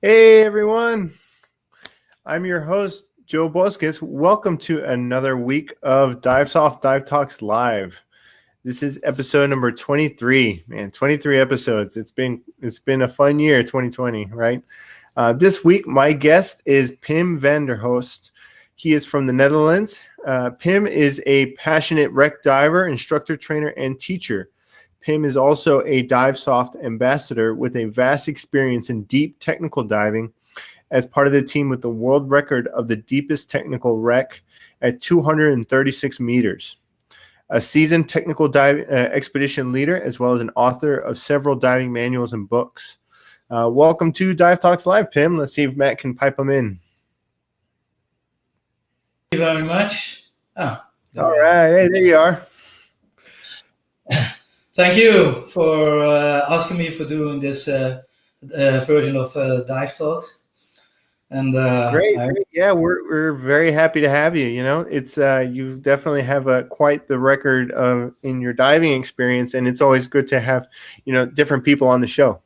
Hey everyone, I'm your host, Joe Bosquez. Welcome to another week of Divesoft Dive Talks Live. This is episode number 23. Man, 23 episodes. It's been a fun year, 2020, right? This week, my guest is Pim van der Horst. He is from the Netherlands. Pim is a passionate wreck diver, instructor, trainer, and teacher. Pim is also a Divesoft ambassador with a vast experience in deep technical diving as part of the team with the world record of the deepest technical wreck at 236 meters. A seasoned technical dive expedition leader, as well as an author of several diving manuals and books. Welcome to Dive Talks Live, Pim. Let's see if Matt can pipe them in. Thank you very much. All right. Hey, there you are. Thank you for asking me for doing this version of Dive Talks. And great. Yeah, we're very happy to have you. You know, it's you definitely have quite the record in your diving experience, and it's always good to have different people on the show.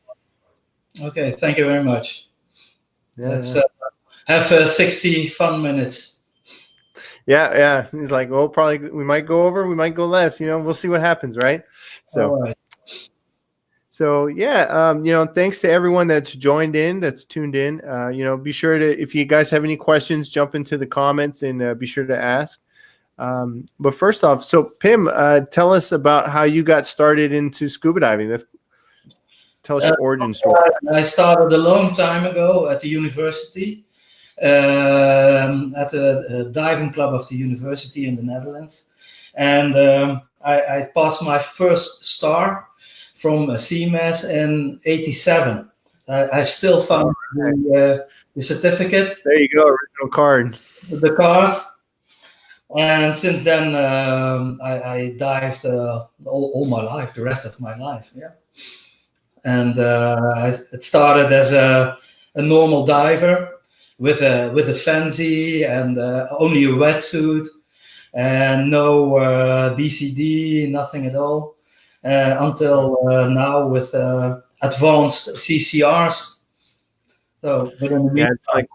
Okay, thank you very much. Yeah, Let's have 60 fun minutes. Yeah. He's like, well, probably we might go over, we might go less. We'll see what happens, right? So. All right. So yeah, thanks to everyone that's joined in, that's tuned in. Be sure to, if you guys have any questions, jump into the comments and be sure to ask. But first off, so Pim, tell us about how you got started into scuba diving. Tell us your origin story. I started a long time ago at the university, at the diving club of the university in the Netherlands, and I passed my first star from CMAS in '87. I still found the certificate. There you go, original card. The card. And since then, I dived all my life, the rest of my life. Yeah. And it started as a normal diver with a fancy and only a wetsuit and no BCD, nothing at all. Until now with advanced CCRs. So, it's like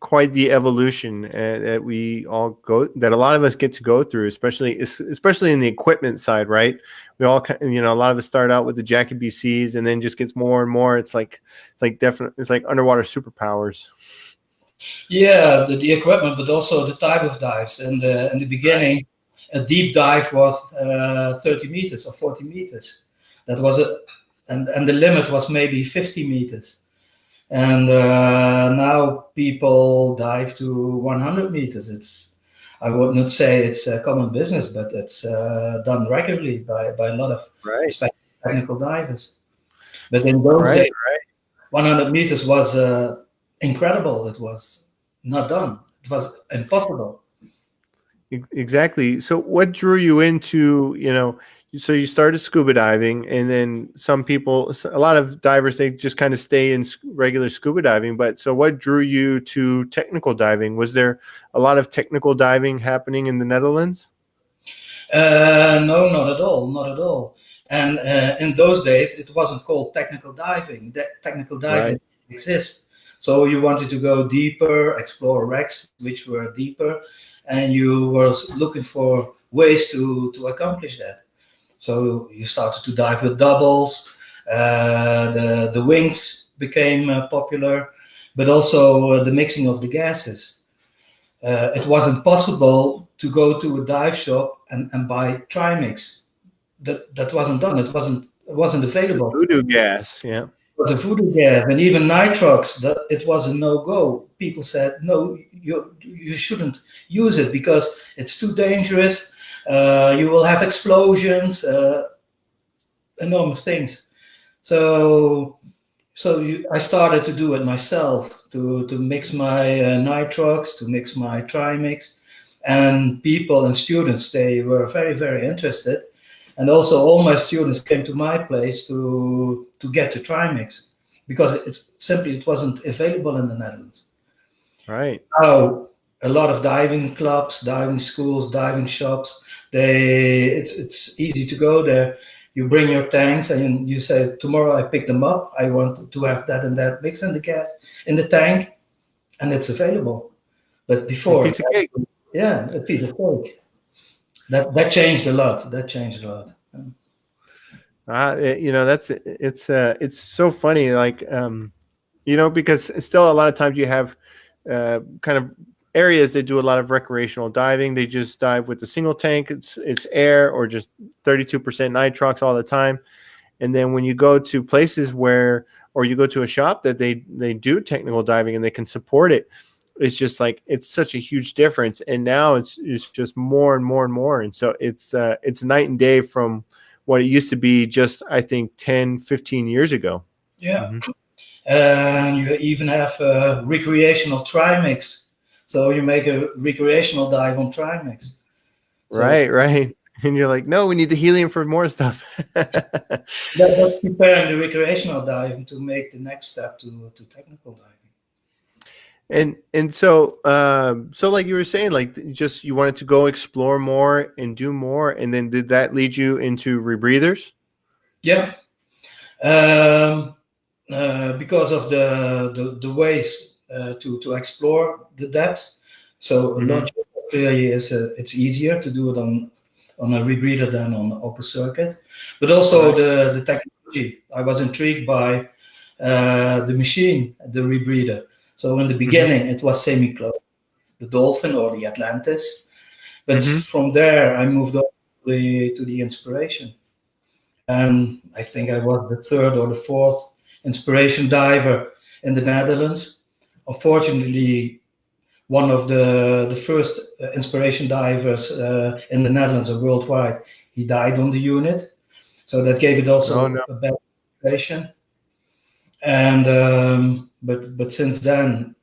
quite the evolution that we all that a lot of us get to go through, especially in the equipment side, right? We all, a lot of us start out with the Jackie BCs and then just gets more and more. It's like underwater superpowers. Yeah, the equipment, but also the type of dives. In the beginning, a deep dive was 30 meters or 40 meters. That was and the limit was maybe 50 meters. And now people dive to 100 meters. I would not say it's a common business, but it's done regularly by a lot of technical divers. But in those days, 100 meters was incredible. It was not done. It was impossible. Exactly. So what drew you into, so you started scuba diving, and then a lot of divers, they just kind of stay in regular scuba diving. But so what drew you to technical diving? Was there a lot of technical diving happening in the Netherlands? No, not at all. Not at all. And in those days, it wasn't called technical diving. Technical diving didn't exist. So you wanted to go deeper, explore wrecks, which were deeper, and you were looking for ways to accomplish that. So you started to dive with doubles. The wings became popular, but also the mixing of the gases. It wasn't possible to go to a dive shop and buy trimix. That wasn't done. It wasn't available. Voodoo gas, yeah. It was a voodoo gas, and even nitrox. It was a no-go. People said, no, you shouldn't use it because it's too dangerous. You will have explosions, enormous things. So I started to do it myself, to mix my nitrox, to mix my trimix, and people and students, they were very, very interested. And also all my students came to my place to get the trimix because it wasn't available in the Netherlands. Right. Now, a lot of diving clubs, diving schools, diving shops, it's easy to go there. You bring your tanks and you say, tomorrow I pick them up. I want to have that and that mix in the gas in the tank, and it's available. But A before, piece of cake. yeah, a piece of cake. That changed a lot. That changed a lot. It's so funny, like because still a lot of times you have kind of areas that do a lot of recreational diving. They just dive with a single tank. It's air or just 32% nitrox all the time. And then when you go to places or you go to a shop that they do technical diving and they can support it, it's just like it's such a huge difference. And now it's just more and more and more. And so it's night and day from what it used to be just, I think, 10, 15 years ago. Yeah. Mm-hmm. And you even have a recreational trimix. So you make a recreational dive on trimix. Right. And you're like, no, we need the helium for more stuff. That's preparing the recreational diving to make the next step to technical diving. And so like you were saying, like just you wanted to go explore more and do more, and then did that lead you into rebreathers? Yeah. Because of the ways to explore the depth. So logic clearly it's easier to do it on a rebreather than on an open circuit, but also the technology. I was intrigued by the machine, the rebreather. So in the beginning it was semi-closed, the Dolphin or the Atlantis, but from there I moved on to the Inspiration, and I think I was the third or the fourth inspiration diver in the Netherlands. Unfortunately, one of the first inspiration divers in the Netherlands or worldwide, he died on the unit. So that gave it also a bad reputation. And but since then,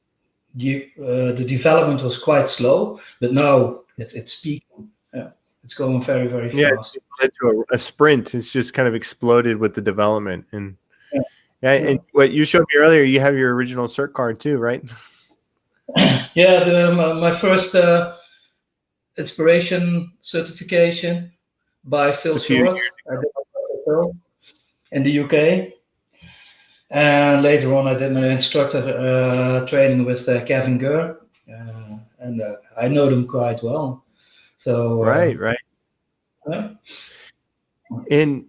the development was quite slow. But now it's peaking. Yeah, it's going very very fast. It led to a sprint. It's just kind of exploded with the development. And and what you showed me earlier, you have your original cert card too, right? Yeah, my first inspiration certification by Phil Short in the UK. And later on, I did my instructor training with Kevin Gurr, and I know them quite well. So right. And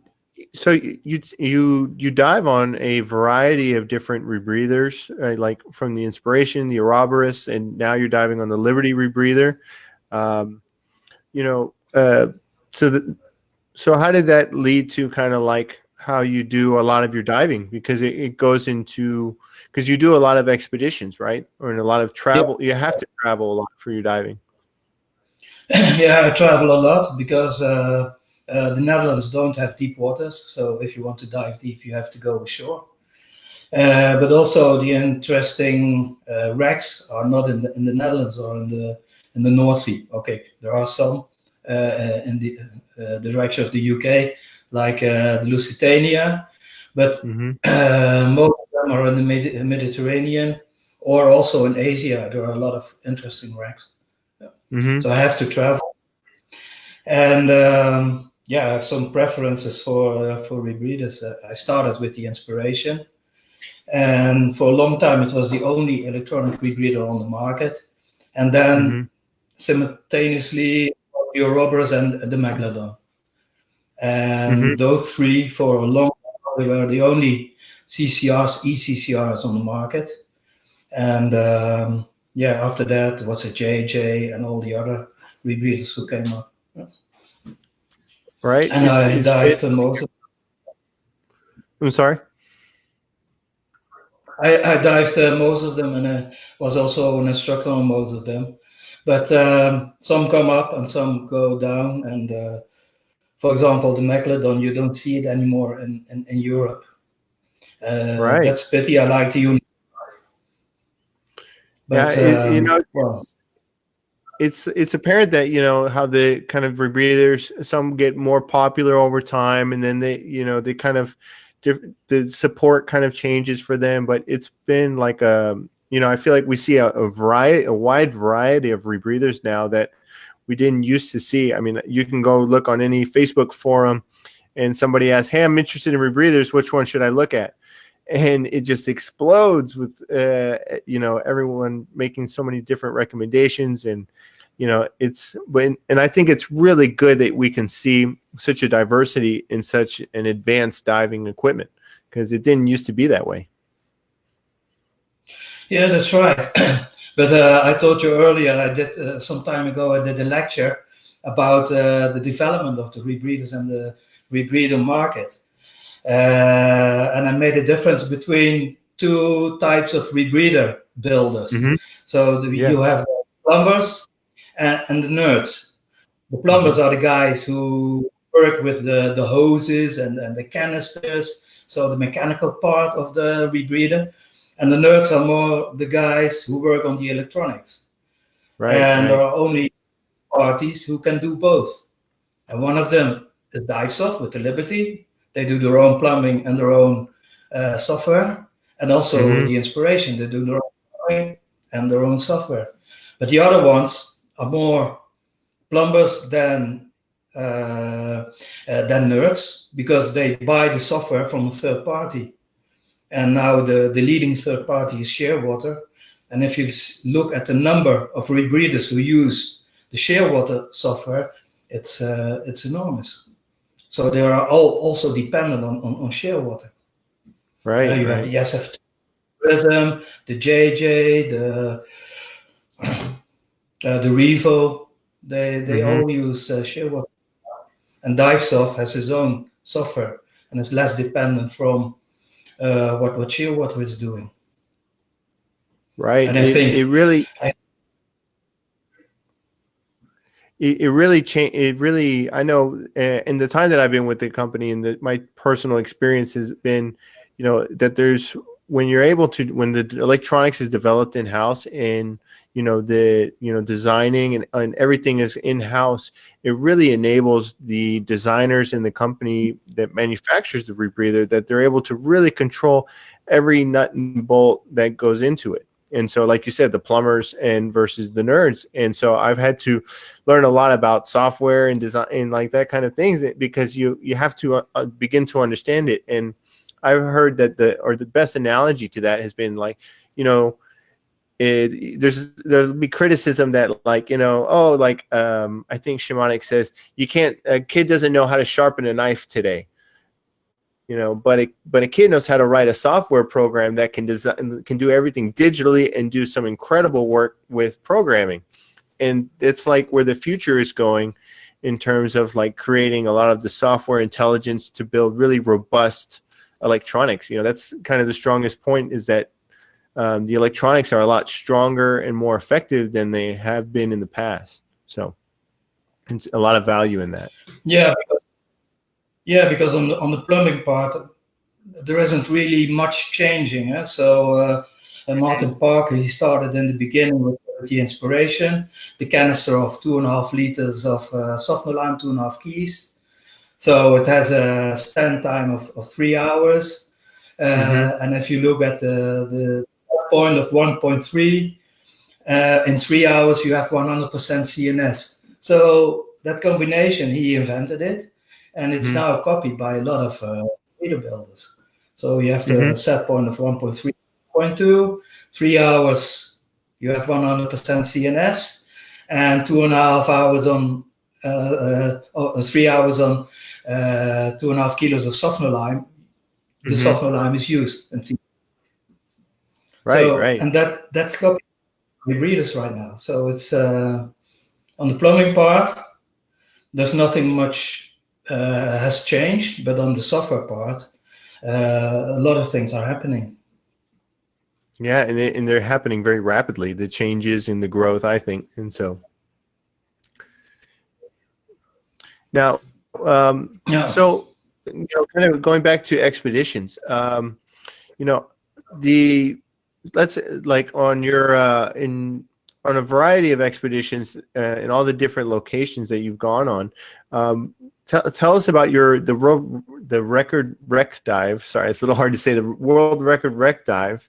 so you dive on a variety of different rebreathers, like from the Inspiration, the Ouroboros, and now you're diving on the Liberty rebreather. So how did that lead to kind of like how you do a lot of your diving? Because it goes into, because you do a lot of expeditions, right? Or in a lot of travel. You have to travel a lot for your diving. Yeah, I travel a lot because the Netherlands don't have deep waters. So if you want to dive deep, you have to go ashore. But also the interesting wrecks are not in the Netherlands or in the North Sea. Okay, there are some in the direction of the UK, like the Lusitania, but most of them are in the Mediterranean or also in Asia. There are a lot of interesting wrecks. So I have to travel, and I have some preferences for rebreathers. I started with the Inspiration, and for a long time it was the only electronic rebreather on the market, and then simultaneously the Ouroboros and the Megalodon, and those three for a long time they were the only CCRs, ECCRs on the market, and after that was a JJ and all the other rebreathers who came up. Right. And I dived most of them. I'm sorry? I dived most of them, and I was also an instructor on most of them. But some come up and some go down. And for example, the Megalodon, you don't see it anymore in Europe. That's pity. I like the unit. But, it's apparent that how the kind of rebreathers, some get more popular over time, and then they kind of the support kind of changes for them. But it's been like I feel like we see a wide variety of rebreathers now that we didn't used to see. I mean, you can go look on any Facebook forum and somebody asks, hey, I'm interested in rebreathers, which one should I look at? And it just explodes with everyone making so many different recommendations. And and I think it's really good that we can see such a diversity in such an advanced diving equipment, because it didn't used to be that way. Yeah, that's right. But I told you earlier, I did some time ago, I did a lecture about the development of the rebreathers and the rebreather market. And I made a difference between two types of rebreather builders. Mm-hmm. So you have the plumbers and the nerds. The plumbers are the guys who work with the hoses and the canisters, so the mechanical part of the rebreather. And the nerds are more the guys who work on the electronics. There are only parties who can do both. And one of them is Divesoft with the Liberty. They do their own plumbing and their own software, and also the Inspiration. They do their own plumbing and their own software. But the other ones are more plumbers than nerds, because they buy the software from a third party. And now the leading third party is Shearwater. And if you look at the number of rebreathers who use the Shearwater software, it's enormous. So they are all also dependent on Shearwater. Right. You have the SF Prism, the JJ, the Revo. They all use Shearwater. And Divesoft has his own software and is less dependent from what Shearwater is doing. Right. And I think it really changed. It really, I know in the time that I've been with the company, and my personal experience has been, that there's, when the electronics is developed in house, and designing and everything is in house, it really enables the designers in the company that manufactures the rebreather, that they're able to really control every nut and bolt that goes into it. And so, like you said, the plumbers versus the nerds. And so I've had to learn a lot about software and design and like that kind of things, because you have to begin to understand it. And I've heard that the best analogy to that has been like, there'll be criticism that I think Shamanic says a kid doesn't know how to sharpen a knife today. But a kid knows how to write a software program that can do everything digitally and do some incredible work with programming. And it's like where the future is going in terms of like creating a lot of the software intelligence to build really robust electronics. That's kind of the strongest point, is that the electronics are a lot stronger and more effective than they have been in the past. So it's a lot of value in that. Yeah, because on the plumbing part, there isn't really much changing. So Martin Parker, he started in the beginning with the Inspiration, the canister of 2.5 liters of Softnolime, 2.5 keys. So it has a stand time of 3 hours. And if you look at the point of 1.3, in 3 hours you have 100% CNS. So that combination, he invented it, and it's now copied by a lot of reader builders. So you have the set point of 1.3, 0.2, 3 hours you have 100% CNS, and 2.5 hours on 3 hours on 2.5 kilos of Softnolime. The Softnolime is used. Right. And that's copied by readers right now. So it's on the plumbing part, there's nothing much has changed, but on the software part, a lot of things are happening. Yeah, and they're happening very rapidly, the changes and the growth, I think. And so now, so kind of going back to expeditions, let's like on your on a variety of expeditions in all the different locations that you've gone on. Tell us about the record wreck dive. Sorry, it's a little hard to say. The world record wreck dive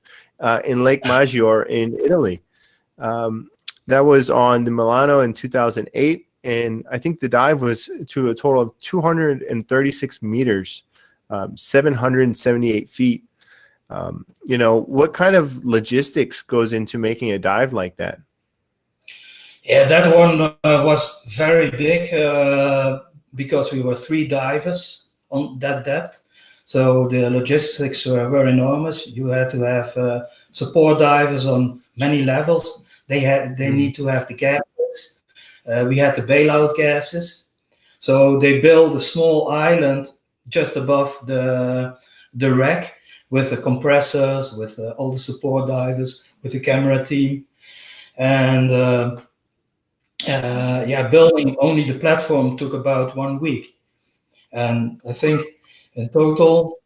in Lake Maggiore in Italy. That was on the Milano in 2008. and I think the dive was to a total of 236 meters, 778 feet. What kind of logistics goes into making a dive like that? Yeah, that one was very big because we were 3 divers on that depth. So the logistics were enormous. You had to have support divers on many levels. They need to have the gases. We had the bailout gases. So they built a small island just above the wreck with the compressors, with all the support divers, with the camera team, and building only the platform took about 1 week, and I think in total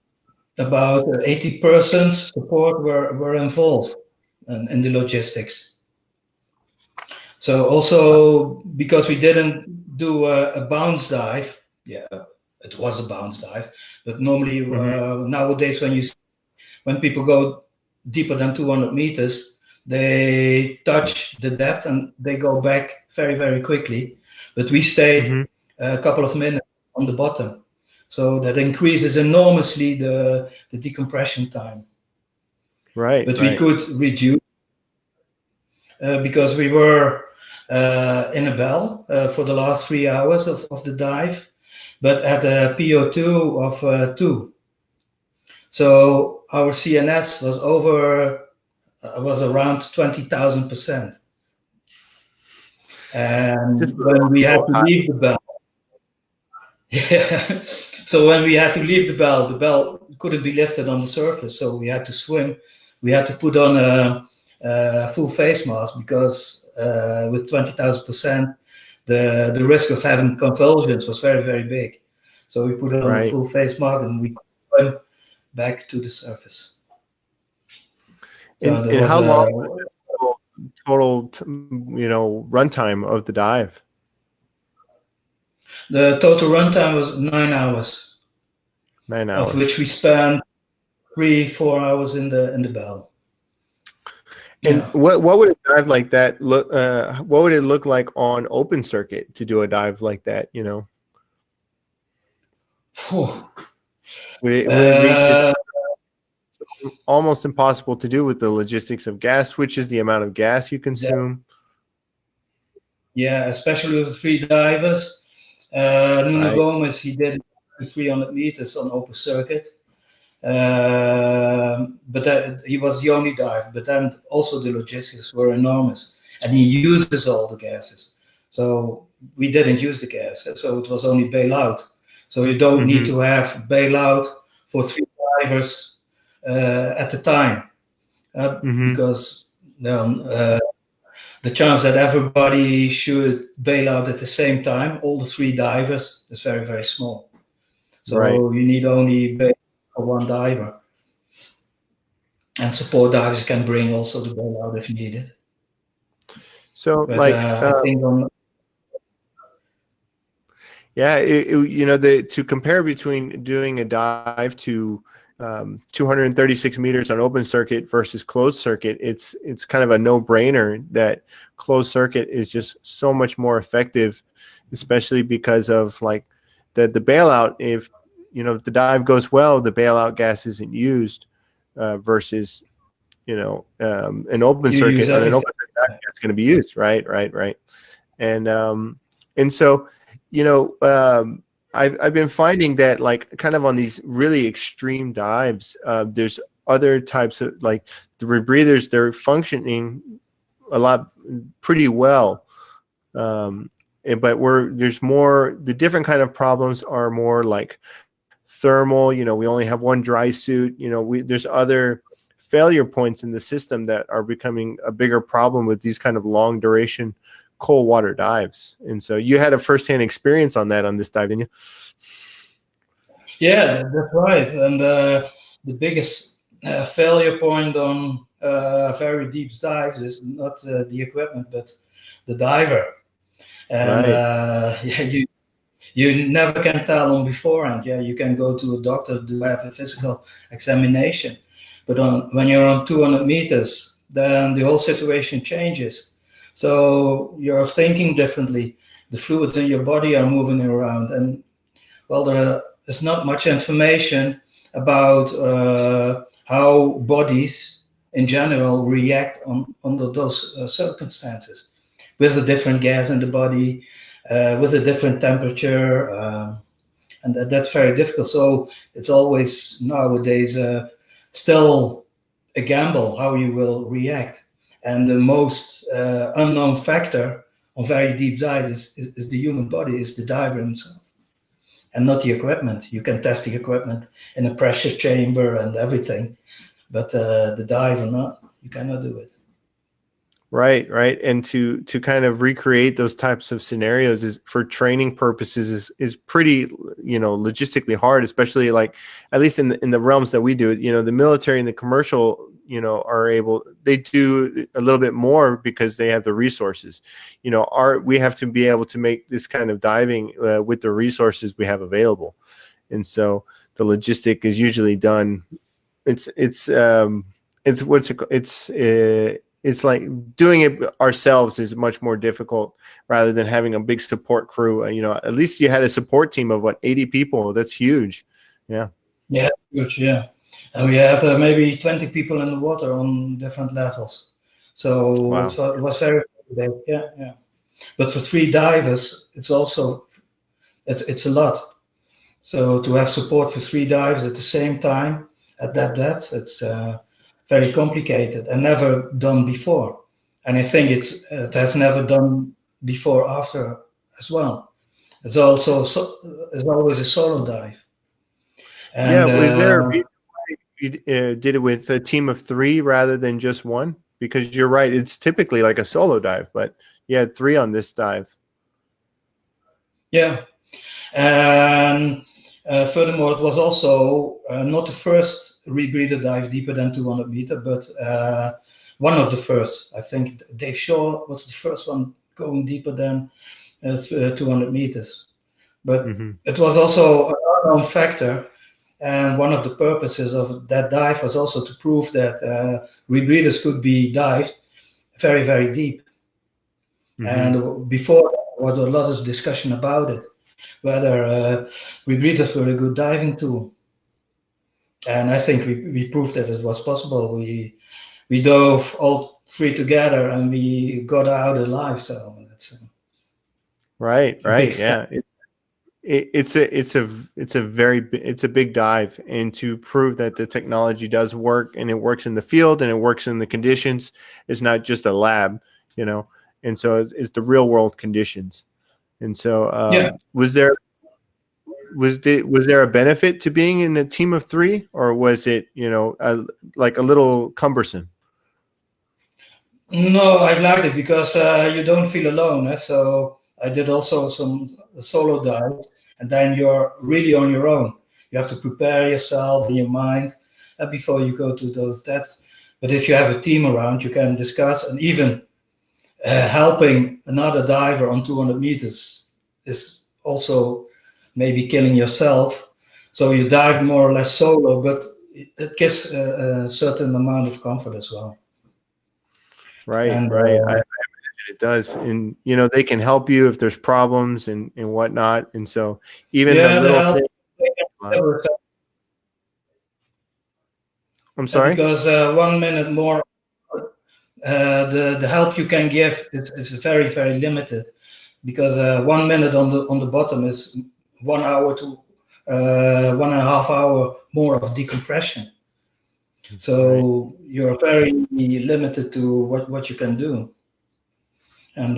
about 80 persons support were involved in the logistics. So also because we didn't do a bounce dive, it was a bounce dive, but normally nowadays when people go deeper than 200 meters, they touch the depth and they go back very, very quickly. But we stayed a couple of minutes on the bottom. So that increases enormously the decompression time. Right. But we could reduce because we were in a bell for the last 3 hours of the dive, but at a PO2 of 2. So our CNS was around 20,000%. And when we had to leave the bell, so when we had to leave the bell couldn't be lifted on the surface. So we had to swim. We had to put on a full face mask because with 20,000%, the risk of having convulsions was very, very big. So we put on a full face mask and we swim back to the surface. And how long was the total runtime of the dive? The total runtime was 9 hours. 9 hours. Of which we spent 3-4 hours in the bell. And what would a dive like that look? What would it look like on open circuit to do a dive like that? Would it reach almost impossible to do with the logistics of gas switches, the amount of gas you consume? Yeah, especially with 3 divers. Nuno Gomez, he did 300 meters on open circuit. But he was the only dive, but then also the logistics were enormous, and he uses all the gases. So we didn't use the gas, so it was only bailout. So you don't need to have bailout for 3 divers at the time, because the chance that everybody should bail out at the same time, all the 3 divers, is very, very small. So you need only bail for 1 diver. And support divers can bring also the bailout if needed. So, but, I think to compare between doing a dive to 236 meters on open circuit versus closed circuit, it's kind of a no-brainer that closed circuit is just so much more effective, especially because of like the bailout. If the dive goes well, the bailout gas isn't used versus an open circuit. On an open circuit, it's going to be used, right, and so I've been finding that, like, kind of on these really extreme dives, there's other types of, like, the rebreathers, they're functioning a lot pretty well, but there's more, the different kind of problems are more like thermal. We only have one dry suit. There's other failure points in the system that are becoming a bigger problem with these kind of long duration cold water dives. And so you had a firsthand experience on that on this dive, didn't you? Yeah, that's right. And the biggest failure point on very deep dives is not the equipment, but the diver. And you never can tell on beforehand. Yeah, you can go to a doctor to have a physical examination, but when you're on 200 meters, then the whole situation changes. So you're thinking differently. the fluids in your body are moving around. And well, there is not much information about how bodies in general react under those circumstances, with a different gas in the body, with a different temperature, and that's very difficult. So it's always nowadays still a gamble how you will react. And the most unknown factor on very deep dives is the human body, is the diver himself, and not the equipment. You can test the equipment in a pressure chamber and everything, but the diver, not, you cannot do it. Right. And to kind of recreate those types of scenarios is, for training purposes, is pretty, logistically hard, especially like, at least in the realms that we do it. The military and the commercial, they do a little bit more because they have the resources. We have to be able to make this kind of diving with the resources we have available. And so the logistic is usually done. It's like doing it ourselves is much more difficult rather than having a big support crew. At least you had a support team of 80 people. That's huge. Yeah. Yeah, huge. Yeah. And we have maybe 20 people in the water on different levels. So wow. It was very big. Yeah. But for 3 divers, it's a lot. So to have support for 3 divers at the same time at that depth, it's very complicated and never done before. And I think it has never done before after as well. It's always a solo dive. And, was there a reason why you did it with a team of 3 rather than just 1? Because you're right, it's typically like a solo dive, but you had 3 on this dive. Yeah. And furthermore, it was also not the first rebreather dive deeper than 200 meters, but one of the first. I think Dave Shaw was the first one going deeper than 200 meters. But it was also an unknown factor, and one of the purposes of that dive was also to prove that rebreathers could be dived very, very deep. And before there was a lot of discussion about it, whether rebreathers were a good diving tool. And I think we proved that it was possible. We dove all 3 together and we got out alive. So that's right. Yeah, it's a big dive, and to prove that the technology does work and it works in the field and it works in the conditions, it's not just a lab, and so it's the real world conditions. And so was there a benefit to being in a team of 3, or was it, like a little cumbersome? No, I liked it because you don't feel alone. So I did also some solo dives, and then you're really on your own. You have to prepare yourself in your mind before you go to those depths. But if you have a team around, you can discuss, and even helping another diver on 200 meters is also maybe killing yourself. So you dive more or less solo, but it gives a certain amount of comfort as well. Right. I imagine it does. And, they can help you if there's problems and whatnot. And so even the little thing. I'm sorry? Because 1 minute more, the help you can give is very, very limited. Because 1 minute on the bottom is 1 hour to 1.5 hours more of decompression. So you're very limited to what you can do. And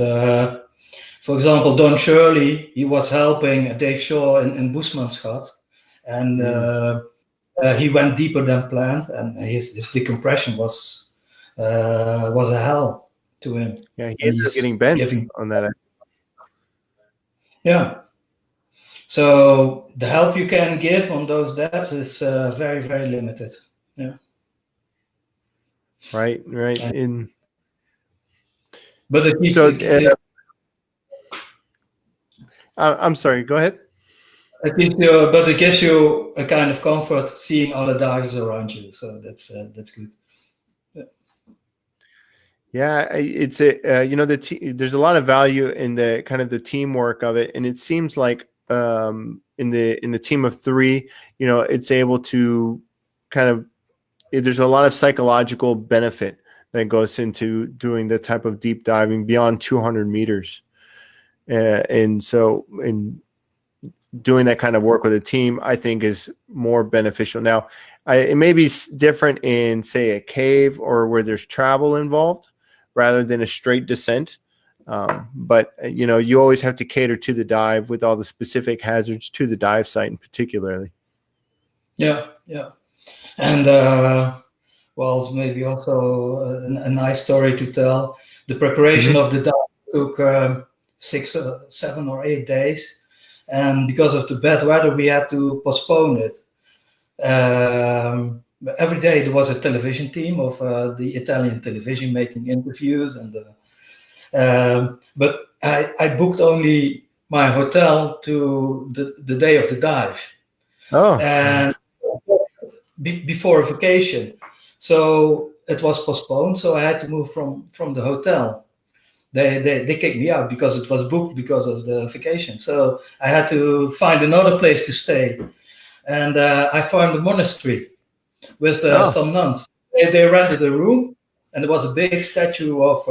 for example, Don Shirley, he was helping Dave Shaw in Boesmanschat, and he went deeper than planned, and his decompression was a hell to him. Yeah, he ended up getting bent on that. Yeah. So the help you can give on those depths is very, very limited. Yeah. Right. But I'm sorry. Go ahead. It gives you a kind of comfort seeing other divers around you. So that's good. Yeah, it's a there's a lot of value in the kind of the teamwork of it, and it seems like in the team of three, it's able to kind of there's a lot of psychological benefit that goes into doing the type of deep diving beyond 200 meters, and so in doing that kind of work with a team, I think is more beneficial. Now, it may be different in, say, a cave or where there's travel involved rather than a straight descent. But you always have to cater to the dive with all the specific hazards to the dive site in particularly. Yeah, yeah. And well, maybe also a nice story to tell. The preparation of the dive took 6, 7 or 8 days, and because of the bad weather, we had to postpone it. But every day there was a television team of the Italian television making interviews, and but I booked only my hotel to the day of the dive. Oh, And before a vacation, so it was postponed. So I had to move from the hotel. They kicked me out because it was booked because of the vacation. So I had to find another place to stay, and I found a monastery with some nuns. They rented a room, and there was a big statue of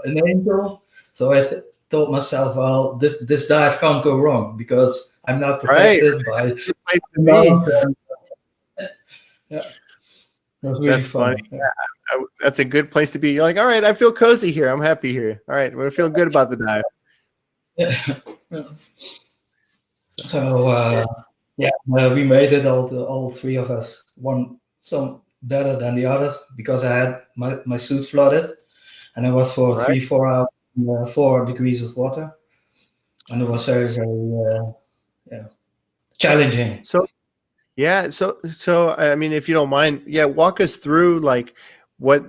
an angel. So I told myself, well, this dive can't go wrong because I'm now protected by place to nuns. be. And, yeah, it was really That's funny. fun. Yeah, that's a good place to be. You're like, all right, I feel cozy here. I'm happy here. All right, I feel good about the dive. Yeah. So we made it, all three of us. One some better than the others because I had my suit flooded, and it was for Right. 3-4 hours, 4 degrees of water, and it was very challenging. So I mean, if you don't mind, walk us through like what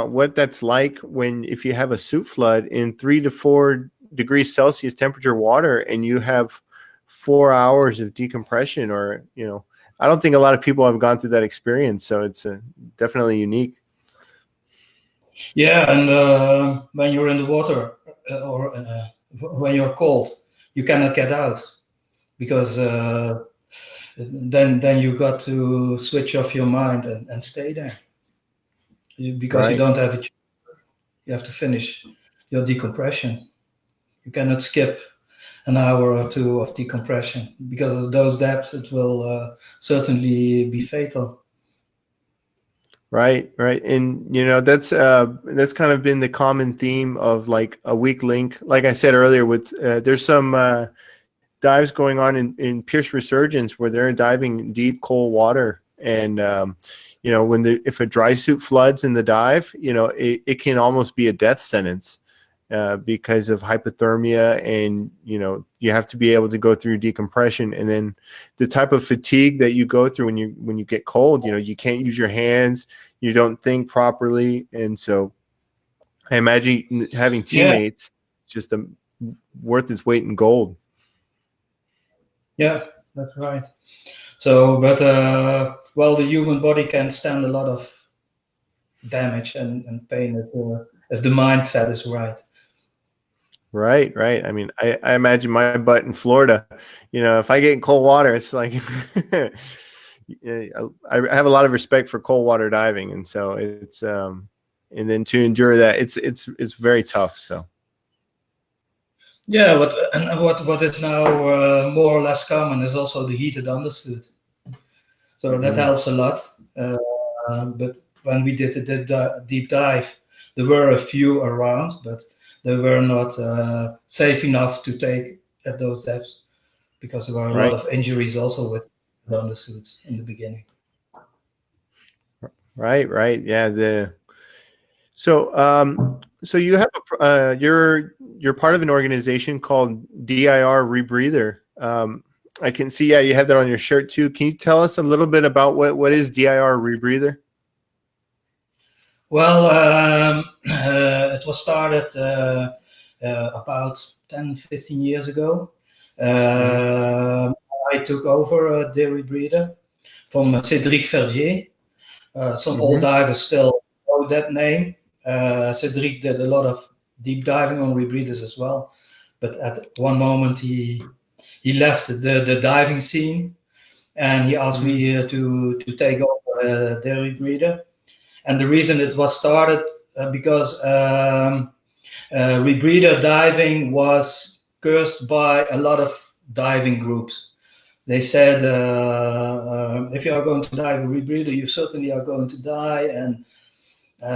what that's like when if you have a suit flood in 3 to 4 degrees Celsius temperature water and you have 4 hours of decompression, or I don't think a lot of people have gone through that experience, so it's definitely unique. Yeah, and when you're in the water or when you're cold, you cannot get out because then you got to switch off your mind and stay there because you Right. don't have a. You have to finish your decompression. You cannot skip an hour or two of decompression because of those depths. It will certainly be fatal. Right, and that's kind of been the common theme of like a weak link. Like I said earlier, with there's some dives going on in Pierce Resurgence where they're diving in deep cold water, and if a dry suit floods in the dive, it can almost be a death sentence because of hypothermia, and you have to be able to go through decompression, and then the type of fatigue that you go through when you get cold, you can't use your hands, you don't think properly, and so I imagine having teammates just worth its weight in gold. Yeah, that's right. So, but well, the human body can stand a lot of damage and pain if the mindset is right. Right. I mean, I imagine my butt in Florida. If I get in cold water, it's like I have a lot of respect for cold water diving, and so it's and then to endure that, it's very tough. So yeah, what is now more or less common is also the heated undersuit. So that helps a lot. But when we did the deep dive, there were a few around, but they were not safe enough to take at those depths because there were a lot of injuries also with the undersuits in the beginning. Right. Yeah. So you have you're part of an organization called DIR Rebreather. I can see, you have that on your shirt too. Can you tell us a little bit about what is DIR Rebreather? Well, it was started about 10, 15 years ago. I took over the Rebreather from Cédric Verdier. Some old divers still know that name. Cedric did a lot of deep diving on rebreathers as well, but at one moment he left the diving scene, and he asked me to take over the rebreather. And the reason it was started because rebreather diving was cursed by a lot of diving groups. They said, if you are going to dive a rebreather, you certainly are going to die, and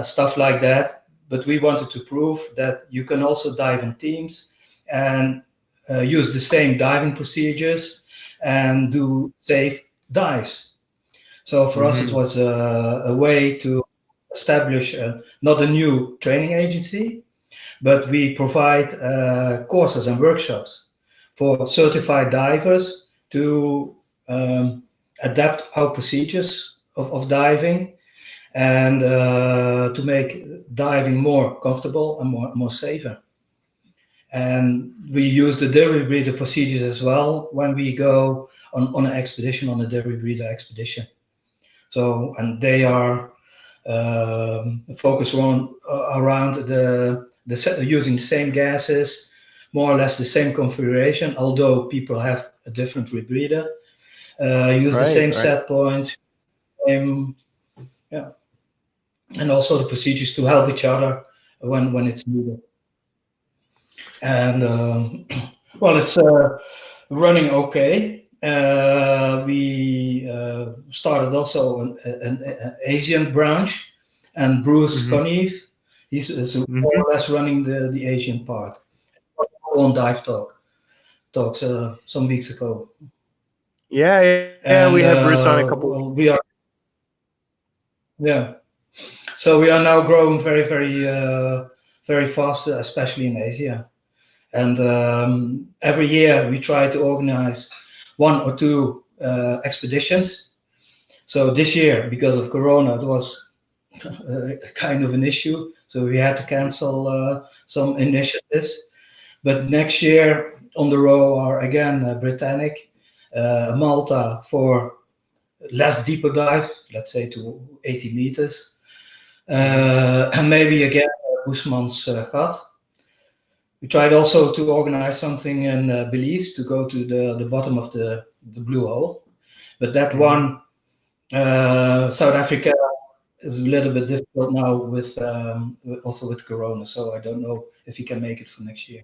stuff like that. But we wanted to prove that you can also dive in teams and use the same diving procedures and do safe dives. So for us, it was a way to establish not a new training agency, but we provide courses and workshops for certified divers to adapt our procedures of diving and to make diving more comfortable and more safer. And we use the DIVETALKS procedures as well when we go on an expedition, on a DIVETALKS expedition. So, and they are focused around using the same gases, more or less the same configuration, although people have a different rebreather, use the same set points, yeah, and also the procedures to help each other when it's needed. And well, it's running okay. We started also an Asian branch, and Bruce Conniff, he's more or less running the Asian part on DiveTalks some weeks ago. Yeah, we had Bruce on a couple. So we are now growing very, very, very fast, especially in Asia. And every year we try to organize 1 or 2 expeditions. So this year, because of Corona, it was kind of an issue. So we had to cancel some initiatives. But next year on the row are again Britannic, Malta for less deeper dives, let's say to 80 meters. And maybe again Boesman's Gat. We tried also to organize something in Belize to go to the bottom of the blue hole. But that one, South Africa, is a little bit difficult now with also with Corona. So I don't know if he can make it for next year.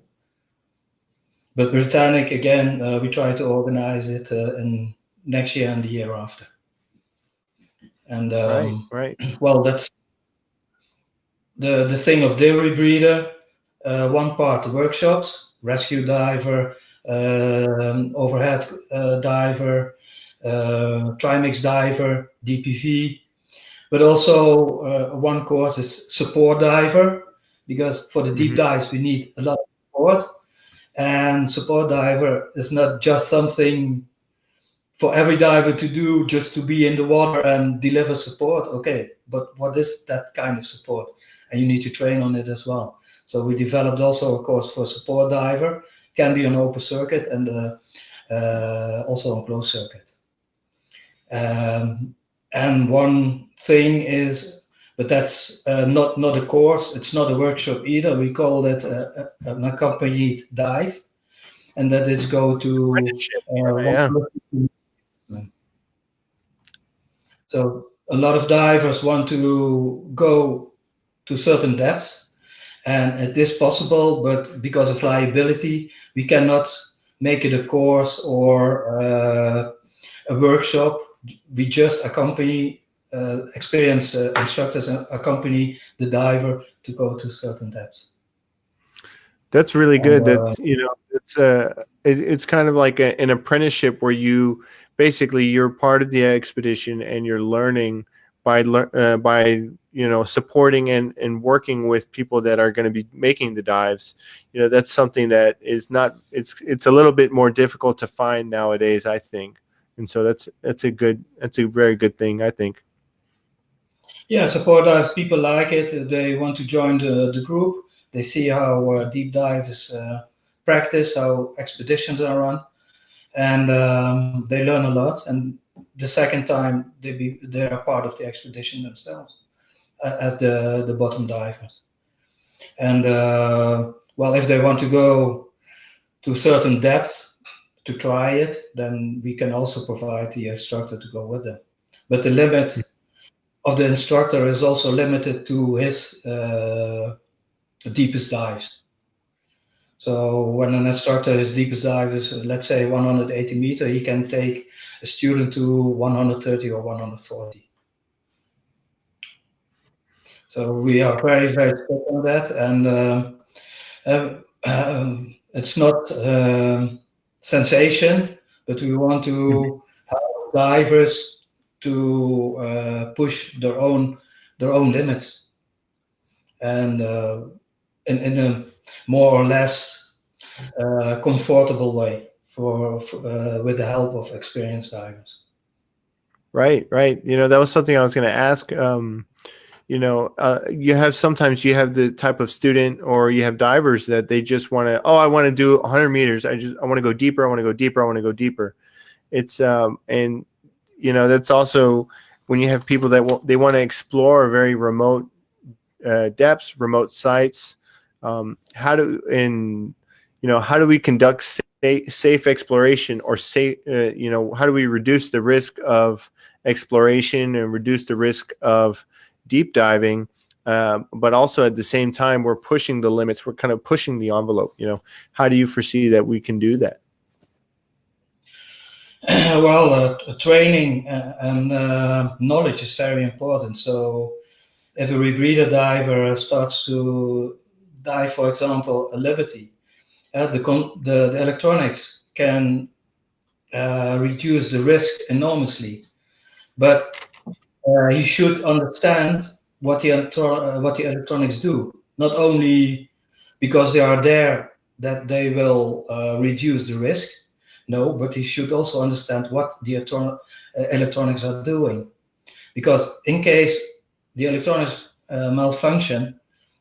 But Britannic, again, we try to organize it in next year and the year after. And well, that's the thing of the rebreather. One part, the workshops, rescue diver, overhead diver, trimix diver, DPV, but also one course is support diver, because for the deep dives we need a lot of support, and support diver is not just something for every diver to do, just to be in the water and deliver support. Okay, but what is that kind of support? And you need to train on it as well. So we developed also a course for support diver, can be on open circuit and also on closed circuit. And one thing is, but that's not a course, it's not a workshop either. We call it an accompanied dive, and that is go to so a lot of divers want to go to certain depths, and it is possible, but because of liability, we cannot make it a course or a workshop. We just accompany experienced instructors and accompany the diver to go to certain depths. That's really good. That it's kind of like an apprenticeship where you're part of the expedition and you're learning by supporting and working with people that are going to be making the dives. That's something that is not, it's a little bit more difficult to find nowadays, I think. And so that's a very good thing, I think. Yeah, support dives, people like it. They want to join the group. They see how deep dive is practiced, how expeditions are run, and they learn a lot. And the second time, they are part of the expedition themselves. at the bottom divers. And well, if they want to go to certain depth to try it, then we can also provide the instructor to go with them. But the limit of the instructor is also limited to his deepest dives. So when an instructor, his deepest dive is, let's say, 180 meter, he can take a student to 130 or 140. So we are very, very strict on that, and it's not sensation, but we want to help divers to push their own limits, and in a more or less comfortable way for with the help of experienced divers. Right. That was something I was going to ask. You have sometimes you have the type of student, or you have divers that they just want to, I want to do 100 meters. I want to go deeper. I want to go deeper. I want to go deeper. It's and that's also when you have people that they want to explore very remote depths, remote sites. How do we conduct safe exploration, or how do we reduce the risk of exploration and reduce the risk of deep diving, but also at the same time we're pushing the limits, we're kind of pushing the envelope. How do you foresee that we can do that? Well, training and knowledge is very important. So if a rebreather diver starts to dive, for example, a Liberty, the electronics can reduce the risk enormously, but he should understand what the electronics do. Not only because they are there that they will reduce the risk, no, but he should also understand what the electronics are doing. Because in case the electronics malfunction,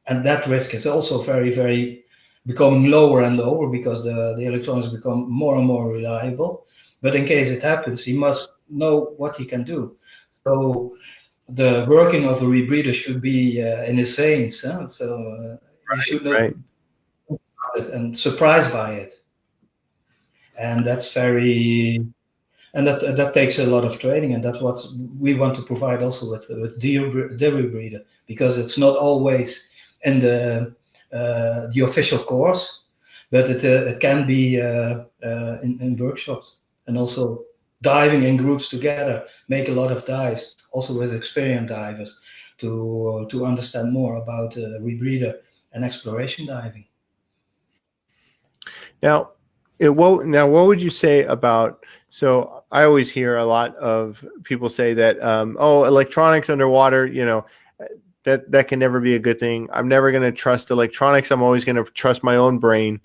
and that risk is also very, very becoming lower and lower because the electronics become more and more reliable. But in case it happens, he must know what he can do. So the working of a rebreather should be in his veins. Huh? So you should know it and surprised by it. And that's that takes a lot of training, and that's what we want to provide also with the rebreather, because it's not always in the official course, but it can be in workshops, and also diving in groups together, make a lot of dives, also with experienced divers, to understand more about rebreather and exploration diving. Now, what would you say about? So I always hear a lot of people say that, electronics underwater, that can never be a good thing. I'm never going to trust electronics. I'm always going to trust my own brain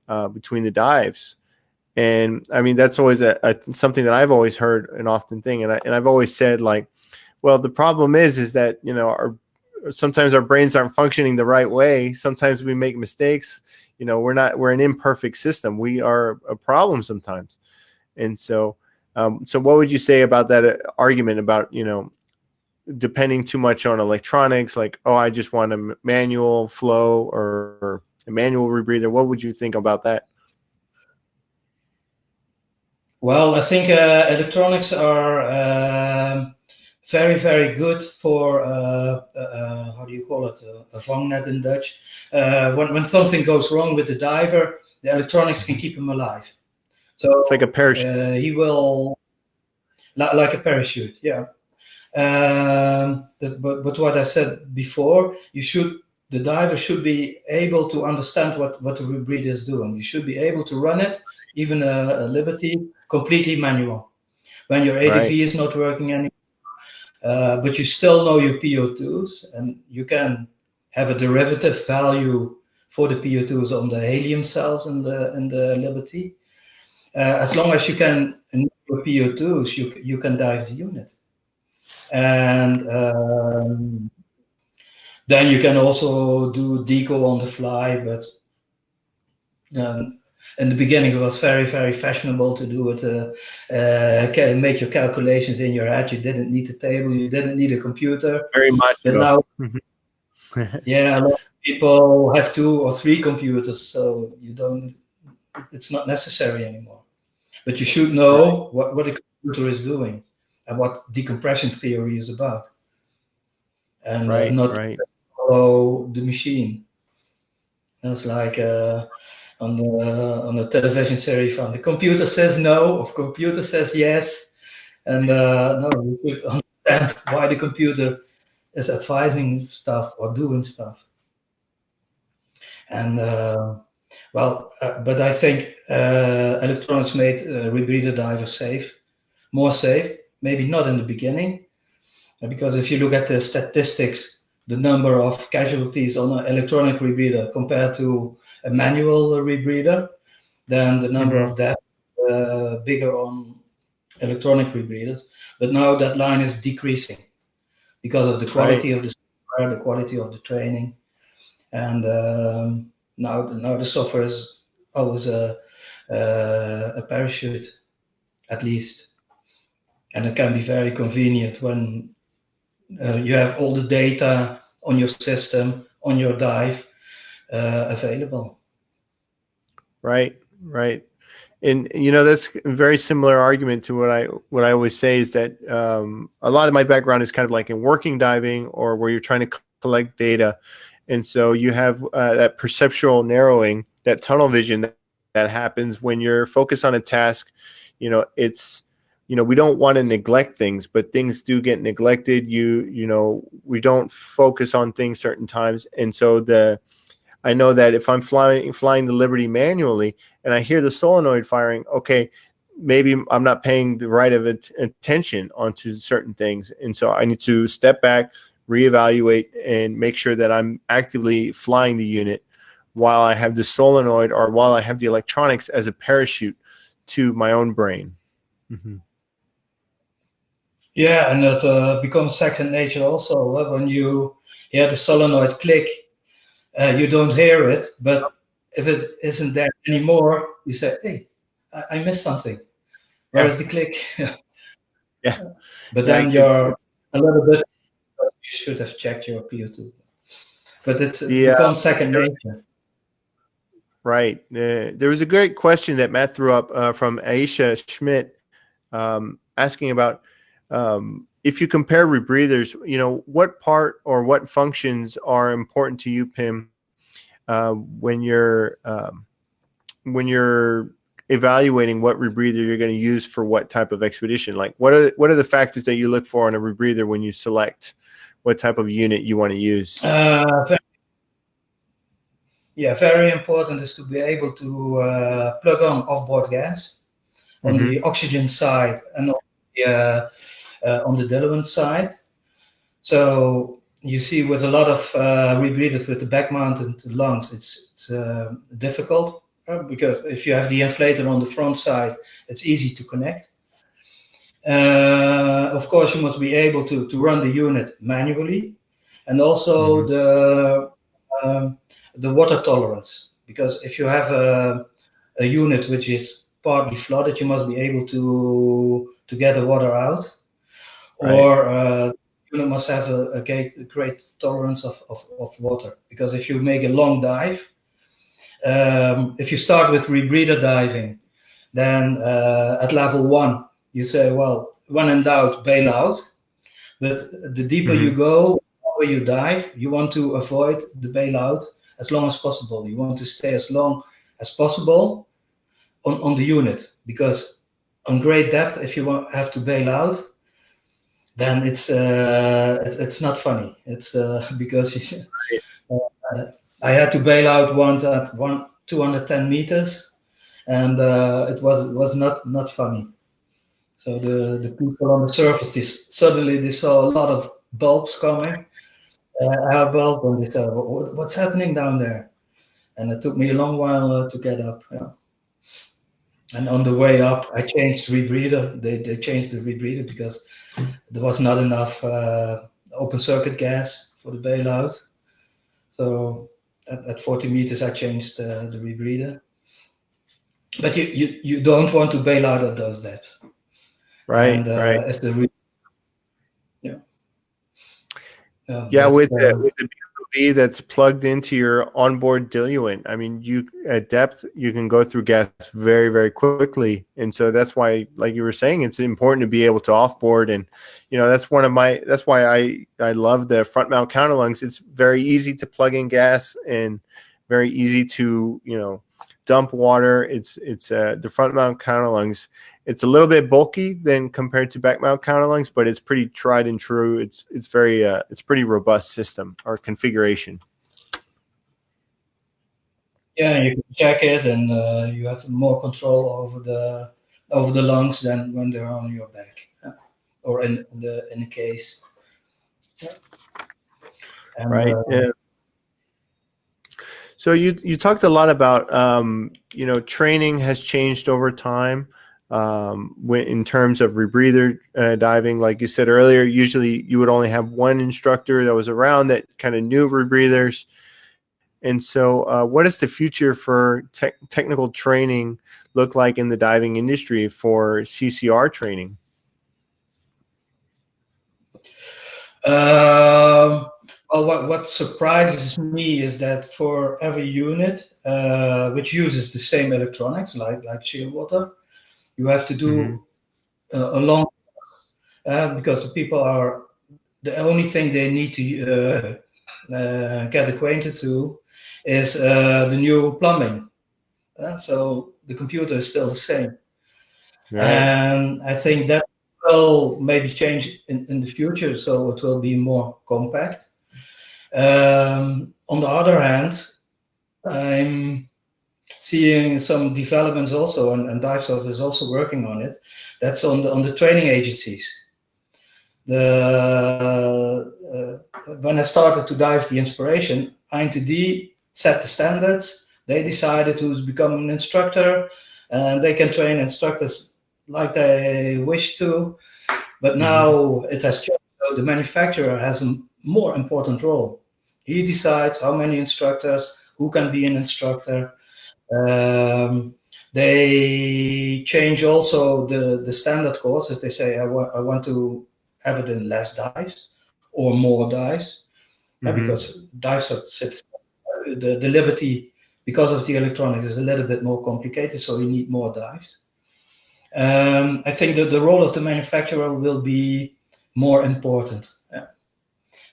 between the dives. And I mean, that's always something that I've always heard an often thing. And I've always said, like, well, the problem is that, sometimes our brains aren't functioning the right way. Sometimes we make mistakes. We're an imperfect system. We are a problem sometimes. And so what would you say about that argument about, depending too much on electronics, like, I just want a manual flow or a manual rebreather? What would you think about that? Well, I think electronics are very, very good for how do you call it? A vangnet in Dutch. When something goes wrong with the diver, the electronics can keep him alive. So it's like a parachute. He will, like a parachute, yeah. But what I said before, the diver should be able to understand what the rebreather is doing. You should be able to run it, even a Liberty, completely manual. When your ADV is not working anymore, but you still know your PO2s, and you can have a derivative value for the PO2s on the helium cells in the Liberty. As long as you can know your PO2s, you can dive the unit. And then you can also do deco on the fly, but in the beginning, it was very, very fashionable to do it, make your calculations in your head. You didn't need a table, you didn't need a computer. Very much. But now, yeah, a lot of people have 2 or 3 computers, so it's not necessary anymore. But you should know what a computer is doing and what decompression theory is about. And not follow the machine. It's like on the television series from the computer says no, or computer says yes, and no, you should understand why the computer is advising stuff or doing stuff. And but I think electronics made rebreather divers more safe. Maybe not in the beginning, because if you look at the statistics, the number of casualties on an electronic rebreather compared to a manual rebreather, then the number of deaths bigger on electronic rebreathers. But now that line is decreasing because of the quality of the software, the quality of the training, and now the software is always a parachute, at least, and it can be very convenient when you have all the data on your system, on your dive, available. Right. And that's a very similar argument to what I always say is that a lot of my background is kind of like in working diving, or where you're trying to collect data, and so you have that perceptual narrowing, that tunnel vision that happens when you're focused on a task. It's we don't want to neglect things, but things do get neglected. We don't focus on things certain times, and so I know that if I'm flying the Liberty manually and I hear the solenoid firing, okay, maybe I'm not paying the right of attention onto certain things. And so I need to step back, reevaluate, and make sure that I'm actively flying the unit while I have the solenoid, or while I have the electronics as a parachute to my own brain. Yeah, and that becomes second nature also. When you hear the solenoid click, you don't hear it, but if it isn't there anymore, you say, hey, I missed something. Where is the click? Yeah. But then you're a little bit, you should have checked your PO2. But it becomes second nature. Right. There was a great question that Matt threw up from Aisha Schmidt, asking about if you compare rebreathers, what part or what functions are important to you, Pim, when you're evaluating what rebreather you're going to use for what type of expedition. Like, what are the factors that you look for in a rebreather when you select what type of unit you want to use? Very important is to be able to plug on offboard gas on the oxygen side and on the diluent side. So you see, with a lot of rebreathers with the back-mounted lungs, it's difficult because if you have the inflator on the front side, it's easy to connect. Of course, you must be able to run the unit manually, and also the water tolerance, because if you have a unit which is partly flooded, you must be able to get the water out, or you must have a great tolerance of water, because if you make a long dive, if you start with rebreather diving, then at level 1 you say, well, when in doubt, bail out. But the deeper you go, the longer you dive, you want to avoid the bailout as long as possible. You want to stay as long as possible on the unit, because on great depth, if you have to bail out, then it's not funny. It's because I had to bail out once at 210 meters, and it was not funny. So the people on the surface, suddenly they saw a lot of bulbs coming, air bulb, and they said, "What's happening down there?" And it took me a long while to get up. Yeah. And on the way up, I changed rebreather. They changed the rebreather because there was not enough open circuit gas for the bailout. So at 40 meters, I changed the rebreather. but you don't want to bail out at those depths. Right, And right. if the Yeah, with the BOV that's plugged into your onboard diluent, I mean, you at depth you can go through gas very, very quickly, and so that's why, like you were saying, it's important to be able to offboard, and that's why I love the front mount counterlungs. It's very easy to plug in gas and very easy to dump water. It's the front mount counterlungs. It's a little bit bulky than compared to back mount counterlungs, but it's pretty tried and true. It's very it's pretty robust system or configuration. Yeah, you can check it, and you have more control over the lungs than when they're on your back, or in the case. Yeah. And, right. Yeah. So you talked a lot about training has changed over time. In terms of rebreather diving, like you said earlier, usually you would only have one instructor that was around that kind of knew rebreathers. And so what does the future for technical training look like in the diving industry for CCR training? Well, what surprises me is that for every unit which uses the same electronics, like chill water, you have to do a long because the people are the only thing they need to get acquainted to is the new plumbing. So the computer is still the same. Right. And I think that will maybe change in the future, so it will be more compact. On the other hand, I'm seeing some developments also, and Divesoft is also working on it. That's on the training agencies. When I started to dive the inspiration, INTD set the standards. They decided who's become an instructor, and they can train instructors like they wish to. But now it has changed. So the manufacturer has a more important role. He decides how many instructors, who can be an instructor. They change also the standard courses. They say, I want to have it in less dives or more dives, because dives are the Liberty, because of the electronics, is a little bit more complicated, so you need more dives. I think that the role of the manufacturer will be more important,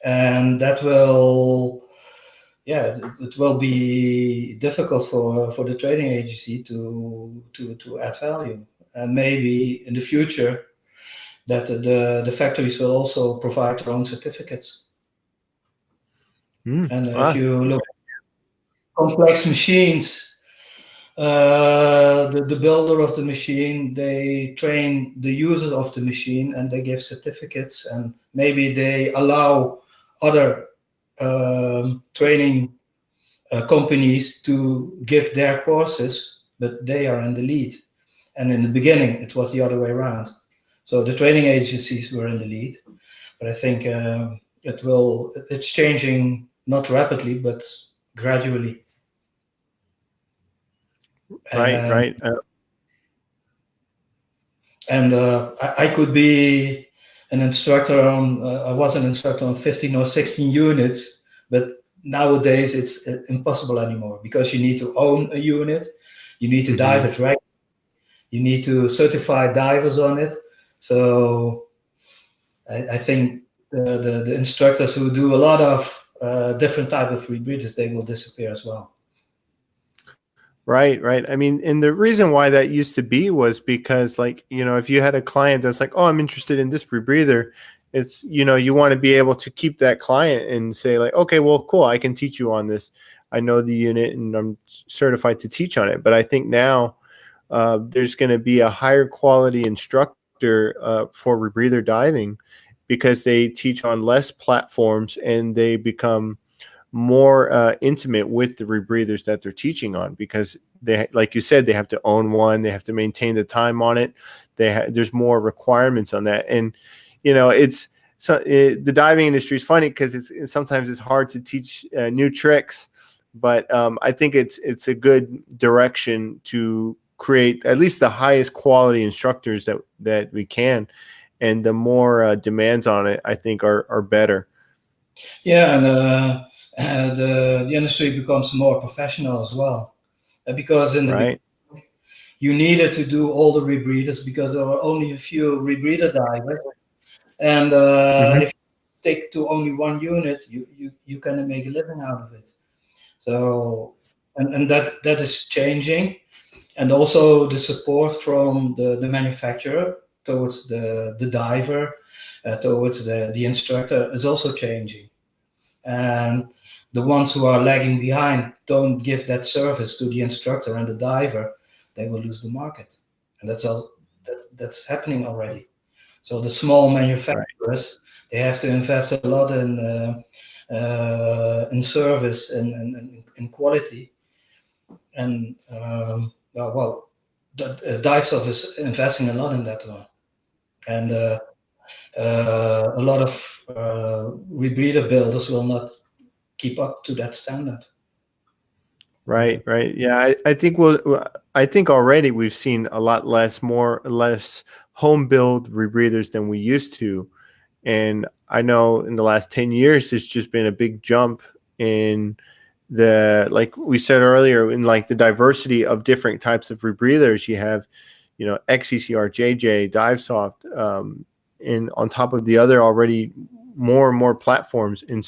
and that will, it will be difficult for the training agency to add value, and maybe in the future that the factories will also provide their own certificates. And if you look at complex machines, the builder of the machine, they train the user of the machine, and they give certificates, and maybe they allow other training companies to give their courses, but they are in the lead. And in the beginning, it was the other way around. So the training agencies were in the lead, but I think it's changing, not rapidly, but gradually. Right. And I could be an instructor on, I was an instructor on 15 or 16 units, but nowadays it's impossible anymore, because you need to own a unit, you need to dive it right, you need to certify divers on it. So I think the instructors who do a lot of different type of rebreathers, they will disappear as well. Right. I mean, and the reason why that used to be was because, like, if you had a client that's like, oh, I'm interested in this rebreather, it's, you want to be able to keep that client and say, like, okay, well, cool, I can teach you on this. I know the unit and I'm certified to teach on it. But I think now there's going to be a higher quality instructor for rebreather diving, because they teach on less platforms and they become more intimate with the rebreathers that they're teaching on, because they, like you said, they have to own one, they have to maintain the time on it, there's more requirements on that. And the diving industry is funny, because sometimes it's hard to teach new tricks, but I think it's a good direction to create at least the highest quality instructors that we can, and the more demands on it, I think, are better. Yeah, and the industry becomes more professional as well, because in the Right. beginning you needed to do all the rebreathers because there were only a few rebreather divers, and Hmm. if you stick to only one unit, you can make a living out of it. So, and that is changing, and also the support from the manufacturer towards the diver, towards the instructor is also changing. And the ones who are lagging behind don't give that service to the instructor and the diver, they will lose the market. And that's happening already. So the small Right. manufacturers, they have to invest a lot in service and in quality. And well, Divesoft is investing a lot in that one. And a lot of rebreather builders will not keep up to that standard. Right, right. Yeah, I think I think already we've seen a lot less home build rebreathers than we used to. And I know in the last 10 years, there's just been a big jump in like we said earlier, in like the diversity of different types of rebreathers. You have, XCCR, JJ, Divesoft, and on top of the other already more and more platforms. And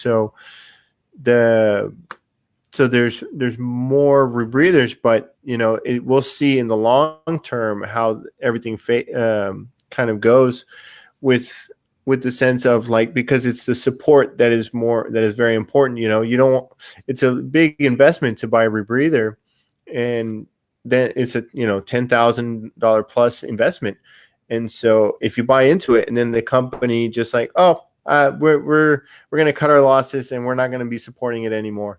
the there's more rebreathers, but we'll see in the long term how everything kind of goes with the sense of, like, because it's the support that is very important. You don't It's a big investment to buy a rebreather, and then it's a $10,000 plus investment. And so if you buy into it and then the company just like, oh, we're going to cut our losses and we're not going to be supporting it anymore,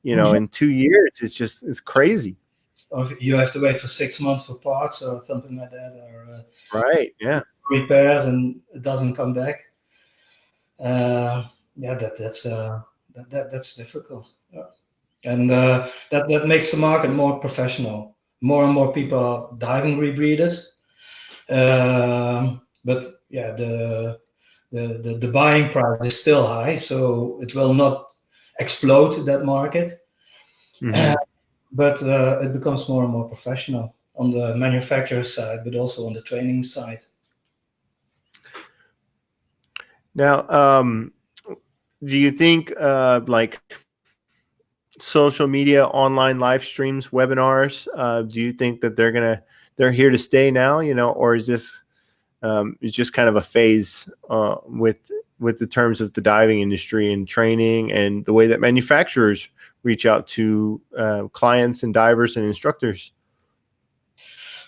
in 2 years, it's crazy. Or if you have to wait for 6 months for parts or something like that, or Right. Yeah. repairs, and it doesn't come back. Yeah, that's difficult. Yeah. And that makes the market more professional. More and more people are diving rebreathers. But yeah, the buying price is still high, so it will not explode that market. Mm-hmm. But it becomes more and more professional on the manufacturer side, but also on the training side. Now, do you think like social media, online live streams, webinars, do you think that they're here to stay now, or is this is just kind of a phase with the terms of the diving industry and training and the way that manufacturers reach out to clients and divers and instructors?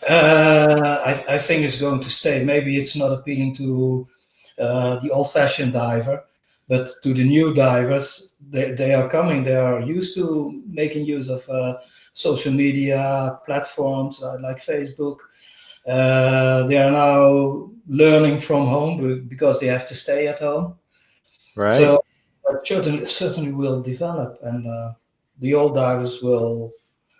I think it's going to stay. Maybe it's not appealing to the old-fashioned diver, but to the new divers, they are coming. They are used to making use of social media platforms like Facebook. They are now learning from home because they have to stay at home. Right. So certainly will develop, and the old divers will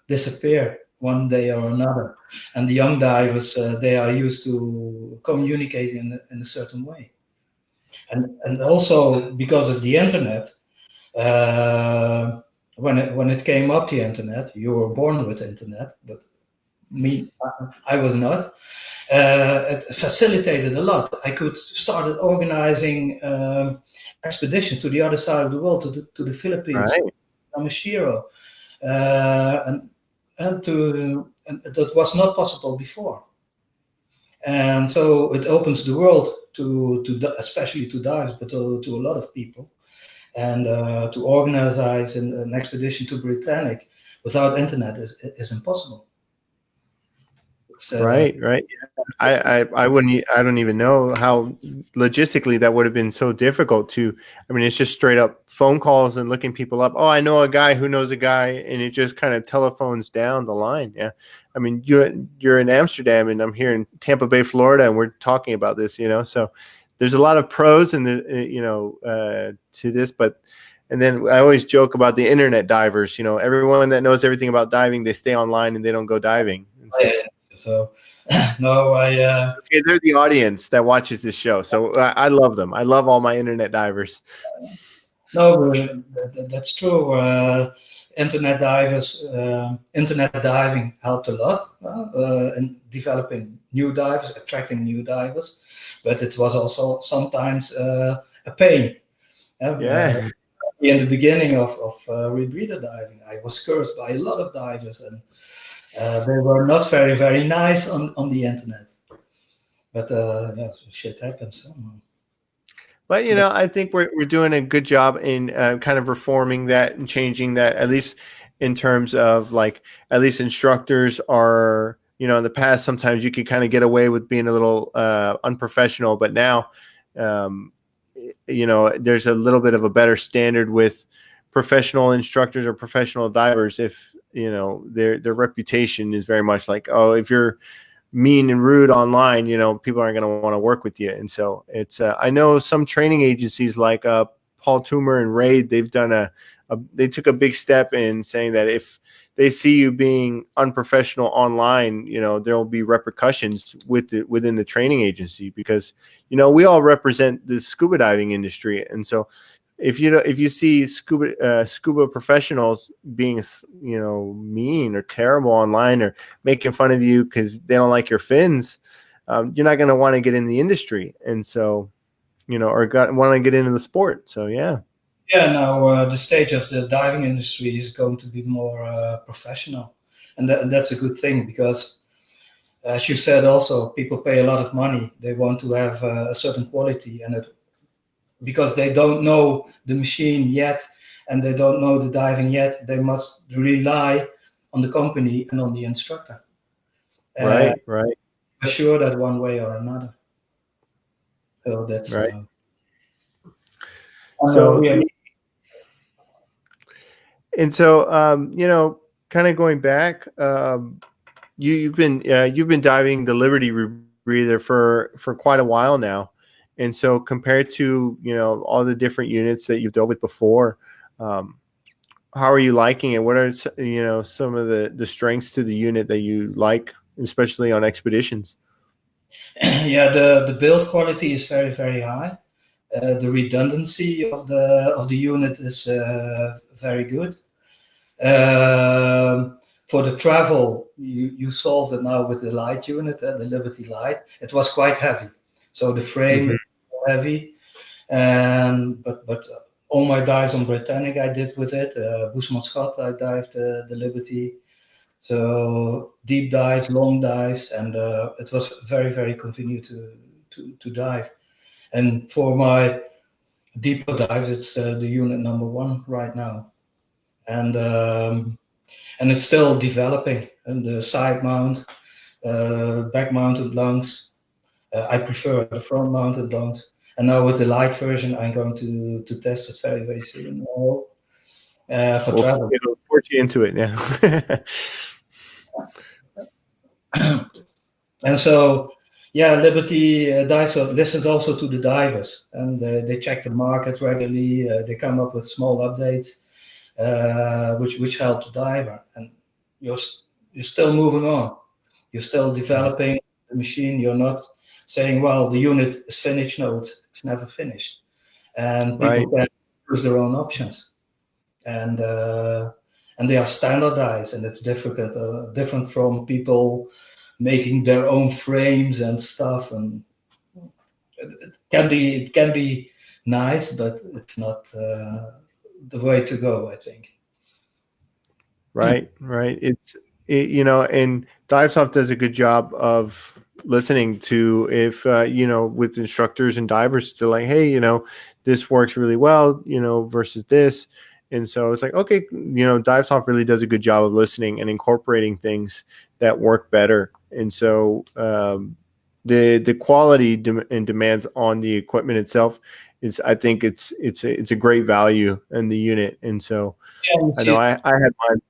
disappear one day or another. And the young divers, they are used to communicating in a certain way. And also because of the internet, when it came up, the internet, you were born with internet, but me, I was not. It facilitated a lot. I could start organizing expeditions to the other side of the world, to the Philippines, Right. Amashiro, and that was not possible before. And so it opens the world especially to divers, but to a lot of people. And to organize an expedition to Britannic without internet is impossible. It's, Right. Right. I wouldn't. I don't even know how logistically that would have been so difficult to. I mean, it's just straight up phone calls and looking people up. Oh, I know a guy who knows a guy, and it just kind of telephones down the line. Yeah. I mean, you're in Amsterdam, and I'm here in Tampa Bay, Florida, and we're talking about this. So there's a lot of pros and to this, but. And then I always joke about the internet divers. Everyone that knows everything about diving, they stay online and they don't go diving. And so, So no, Okay, they're the audience that watches this show, so I love them. I love all my internet divers. No, that's true. Internet divers, internet diving helped a lot in developing new divers, attracting new divers, but it was also sometimes a pain. Yeah. In the beginning of rebreather diving, I was cursed by a lot of divers, and they were not very nice on the internet. But yeah, shit happens. But I think we're doing a good job in kind of reforming that and changing that, at least in terms of like at least instructors are, in the past sometimes you could kind of get away with being a little unprofessional, but now there's a little bit of a better standard with professional instructors or professional divers if their reputation is very much like, oh, if you're mean and rude online, people aren't going to want to work with you. And so it's I know some training agencies like Paul Toomer and Raid, they've done they took a big step in saying that if they see you being unprofessional online, there will be repercussions within the training agency, because we all represent the scuba diving industry. And so if you see scuba professionals being mean or terrible online, or making fun of you because they don't like your fins, you're not going to want to get in the industry, and so or want to get into the sport. So yeah. Yeah, now the stage of the diving industry is going to be more professional, and that's a good thing, because as you said, also people pay a lot of money. They want to have a certain quality, and because they don't know the machine yet and they don't know the diving yet, they must rely on the company and on the instructor. Right. For sure, that one way or another. So that's right. So and so kind of going back, you've been diving the Liberty Rebreather for quite a while now. And so compared to, all the different units that you've dealt with before, how are you liking it? What are, some of the strengths to the unit that you like, especially on expeditions? Yeah, the build quality is very high. The redundancy of the unit is very good. For the travel, you solved it now with the light unit, the Liberty Light. It was quite heavy, so the frame is heavy, and but all my dives on Britannic I did with it. Boesmanschat I dived the Liberty, so deep dives, long dives, and it was very convenient to dive. And for my deeper dives, it's the unit number one right now, and it's still developing. And the side mount, back mounted lungs, I prefer the front mounted lungs. And now with the light version, I'm going to test it very soon. For travel. It'll force you into it now. And so, yeah, Liberty Divesoft listens also to the divers, and they check the market regularly. They come up with small updates, which help the diver. And you're still moving on. You're still developing the machine. You're not saying, well, the unit is finished. No, it's never finished. And people can choose their own options. And they are standardized, and it's different from people making their own frames and stuff. And it can be nice, but it's not the way to go, I think. Right. And Divesoft does a good job of listening to if, with instructors and divers to like, hey, this works really well, versus this. And so it's like, okay, Divesoft really does a good job of listening and incorporating things that work better. And so the quality and demands on the equipment itself is, I think it's a great value in the unit. And so I know I had mine.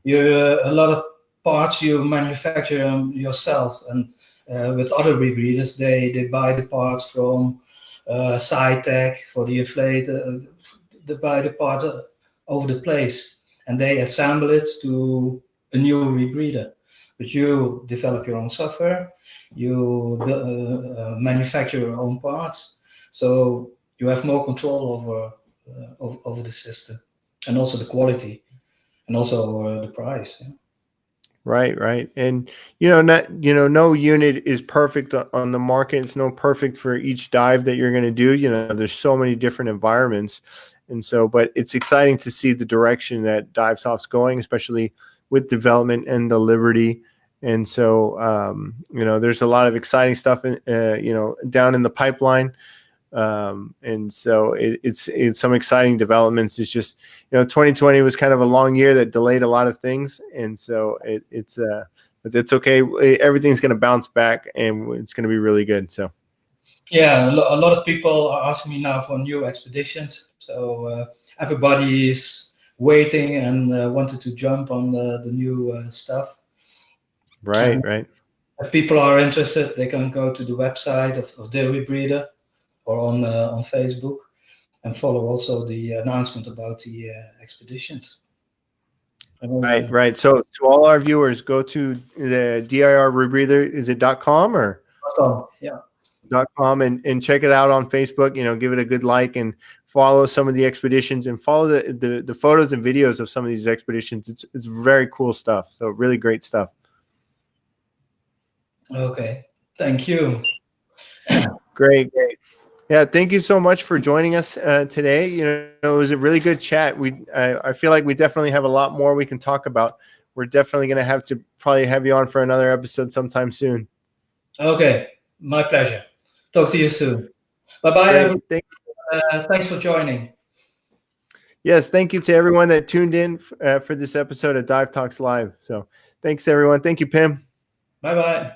Yeah. A lot of parts you manufacture yourself, and with other rebreathers, they buy the parts from SciTech for the inflator. They buy the parts over the place, and they assemble it to a new rebreather. but you develop your own software, you manufacture your own parts, so you have more control over the system, and also the quality, and also the price. Yeah. Right. And no unit is perfect on the market. It's no perfect for each dive that you're going to do. There's so many different environments. And so, but it's exciting to see the direction that Divesoft's going, especially with development and the Liberty. And so, there's a lot of exciting stuff down in the pipeline. And so it's some exciting developments. It's just 2020 was kind of a long year that delayed a lot of things, and so but it's okay. Everything's going to bounce back, and it's going to be really good. So yeah, a lot of people are asking me now for new expeditions. So everybody is waiting and wanted to jump on the new stuff. Right. If people are interested, they can go to the website of the Rebreather or on Facebook, and follow also the announcement about the expeditions. Right. So to all our viewers, go to the DIR Rebreather. Is it .com or yeah, .com and check it out on Facebook. Give it a good like and follow some of the expeditions and follow the photos and videos of some of these expeditions. It's very cool stuff. So really great stuff. Okay, thank you. Great. Yeah, thank you so much for joining us today. It was a really good chat. I feel like we definitely have a lot more we can talk about. We're definitely going to have to probably have you on for another episode sometime soon. Okay, my pleasure. Talk to you soon. Bye-bye, everyone. Thanks for joining. Yes, thank you to everyone that tuned in for this episode of Dive Talks Live. So thanks, everyone. Thank you, Pim. Bye-bye.